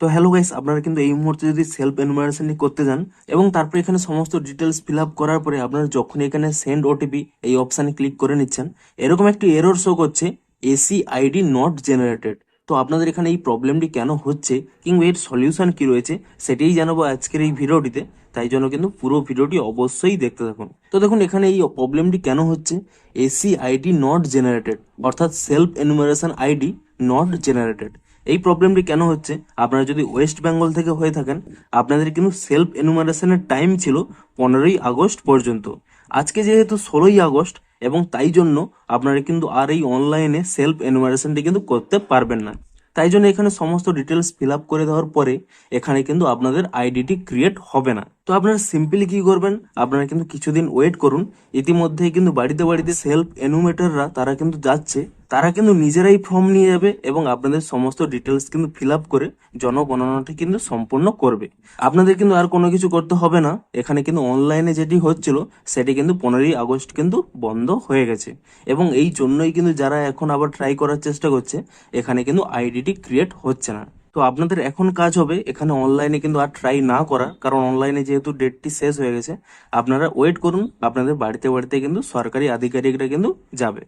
তো hello guys, আপনারা কিন্তু এই মুহূর্তে যদি সেলফ এনুমারেশন করতে যান এবং তারপর এখানে সমস্ত ডিটেলস ফিল আপ করার পরে আপনারা যখন এখানে সেন্ড ওটিপি এই অপশানে ক্লিক করে নিচ্ছেন, এরকম একটি এরর শো করছে এসি আইডি নট জেনারেটেড। তো আপনাদের এখানে এই প্রবলেমটি কেন হচ্ছে কিংবা এর সলিউশন কি রয়েছে সেটাই জানাবো আজকের এই ভিডিওটিতে। তাই জন্য কিন্তু পুরো ভিডিওটি অবশ্যই দেখতে থাকুন। তো দেখুন এখানে এই প্রবলেমটি কেন হচ্ছে, এসি আইডি নট জেনারেটেড অর্থাৎ self enumeration ID not generated. এই প্রবলেমটি কেন হচ্ছে, আপনারা যদি ওয়েস্ট বেঙ্গল থেকে হয়ে থাকেন আপনাদের কিন্তু সেলফ এনুমারেশনের টাইম ছিল 15ই আগস্ট পর্যন্ত। আজকে যেহেতু 16ই আগস্ট এবং তাই জন্য আপনারা কিন্তু আর এই অনলাইনে সেলফ এনুমারেশনটি কিন্তু করতে পারবেন না। তাই জন্য এখানে সমস্ত ডিটেলস ফিল আপ করে দেওয়ার পরে এখানে কিন্তু আপনাদের আইডিটি ক্রিয়েট হবে না। তো আপনারা সিম্পলি কি করবেন, আপনারা কিন্তু কিছুদিন ওয়েট করুন। ইতিমধ্যেই কিন্তু বাড়িতে বাড়িতে সেলফ এনুমেটররা তারা কিন্তু যাচ্ছে, তারা কিন্তু নিজেরাই ফর্ম নিয়ে যাবে এবং আপনাদের সমস্ত ডিটেলস কিন্তু ফিল আপ করে জনগণনাটি কিন্তু সম্পূর্ণ করবে। আপনাদের কিন্তু আর কোনো কিছু করতে হবে না। এখানে কিন্তু অনলাইনে যেটি হচ্ছিল সেটি কিন্তু 15ই আগস্ট কিন্তু বন্ধ হয়ে গেছে এবং এই জন্যই কিন্তু যারা এখন আবার ট্রাই করার চেষ্টা করছে এখানে কিন্তু আইডিটি ক্রিয়েট হচ্ছে না। তো আপনাদের এখন কাজ হবে এখানে অনলাইনে কিন্তু আর ট্রাই না করা, কারণ অনলাইনে যেহেতু ডেটটি শেষ হয়ে গেছে। আপনারা ওয়েট করুন, আপনাদের বাড়িতে বাড়িতে কিন্তু সরকারি আধিকারিকরা কিন্তু যাবে।